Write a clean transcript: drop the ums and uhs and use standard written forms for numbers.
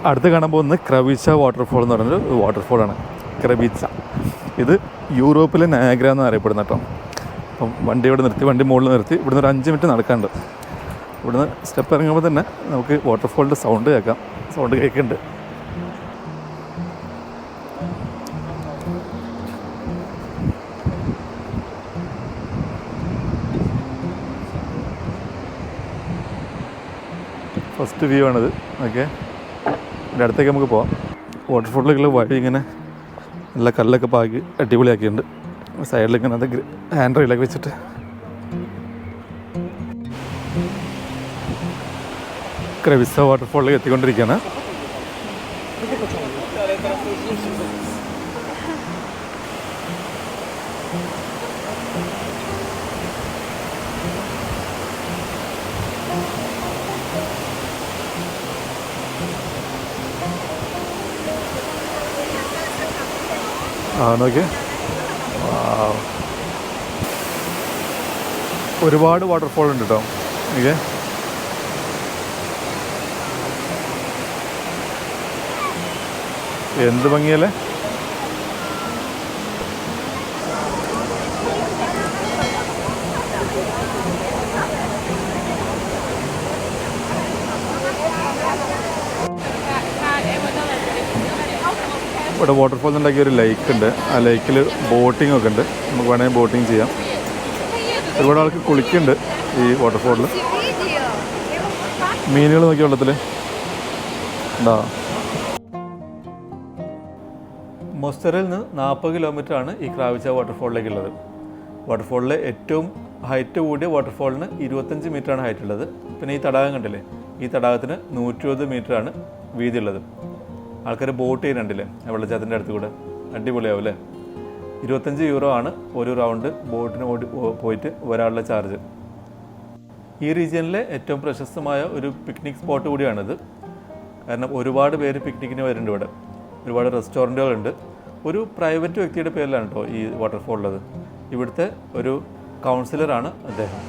അടുത്ത് കാണാൻ പോകുന്നത് ക്രവിച്ച വാട്ടർഫോൾ എന്ന് പറയുന്നൊരു വാട്ടർഫോളാണ്. ക്രവിച്ച ഇത് യൂറോപ്പിലെ നയാഗ്ര എന്ന് അറിയപ്പെടുന്ന കേട്ടോ. അപ്പം വണ്ടി ഇവിടെ നിർത്തി, വണ്ടി മുകളിൽ നിർത്തി ഇവിടുന്ന് ഒരു 5 മിനിറ്റ് നടക്കാനുണ്ട്. ഇവിടുന്ന് സ്റ്റെപ്പ് ഇറങ്ങുമ്പോൾ തന്നെ നമുക്ക് വാട്ടർഫോളിൻ്റെ സൗണ്ട് കേൾക്കാം. സൗണ്ട് കേൾക്കുന്നുണ്ട്. ഫസ്റ്റ് വ്യൂ ആണിത്. ഓക്കെ, അതിൻ്റെ അടുത്തേക്ക് നമുക്ക് പോവാം. വാട്ടർഫോളിലേക്കുള്ള വഴി ഇങ്ങനെ നല്ല കല്ലൊക്കെ പാകി അടിപൊളിയാക്കിയിട്ടുണ്ട്. സൈഡിലിങ്ങനെ അത് ഹാൻഡ് റെയിലൊക്കെ വെച്ചിട്ട് ക്രവിച്ച വാട്ടർഫോളിലേക്ക് എത്തിക്കൊണ്ടിരിക്കുകയാണ്. നോക്കി, ഒരുപാട് വാട്ടർഫോൾ ഉണ്ട് കേട്ടോ. ഓക്കെ, എന്ത് ഭംഗിയല്ലേ. ഇവിടെ വാട്ടർഫോൾ ഉണ്ടാക്കിയ ഒരു ലേക്ക് ഉണ്ട്. ആ ലേക്കിൽ ബോട്ടിംഗ് ഒക്കെ ഉണ്ട്. നമുക്ക് വേണമെങ്കിൽ ബോട്ടിങ് ചെയ്യാം. ഒരുപാട് ആൾക്ക് കുളിക്കുന്നുണ്ട് ഈ വാട്ടർഫോളിൽ. മീനുകൾ നോക്കിയ വെള്ളത്തിൽ ഉണ്ടോ. മൊസ്തറയിൽ നിന്ന് 40 കിലോമീറ്ററാണ് ഈ ക്രാവിച്ച വാട്ടർഫോളിലേക്കുള്ളത്. വാട്ടർഫോളിലെ ഏറ്റവും ഹൈറ്റ് കൂടിയ വാട്ടർഫോളിന് 25 മീറ്ററാണ് ഹൈറ്റ് ഉള്ളത്. പിന്നെ ഈ തടാകം കണ്ടില്ലേ, ഈ തടാകത്തിന് 120 മീറ്ററാണ് വീതിയുള്ളത്. ആൾക്കാർ ബോട്ട് ചെയ്യുന്നുണ്ടല്ലേ വെള്ളച്ചാട്ടത്തിൻ്റെ അടുത്ത് കൂടെ. അടിപൊളിയാവും അല്ലേ. 25 യൂറോ ആണ് ഒരു റൗണ്ട് ബോട്ടിന് പോയിട്ട് ഒരാളുടെ ചാർജ്. ഈ റീജിയനിലെ ഏറ്റവും പ്രശസ്തമായ ഒരു പിക്നിക് സ്പോട്ട് കൂടിയാണിത്. കാരണം ഒരുപാട് പേര് പിക്നിക്കിന് വരുന്നുണ്ട് ഇവിടെ. ഒരുപാട് റെസ്റ്റോറൻറ്റുകളുണ്ട്. ഒരു പ്രൈവറ്റ് വ്യക്തിയുടെ പേരിലാണ് കേട്ടോ ഈ വാട്ടർഫോൾ ഉള്ളത്. ഇവിടുത്തെ ഒരു കൗൺസിലറാണ് അദ്ദേഹം.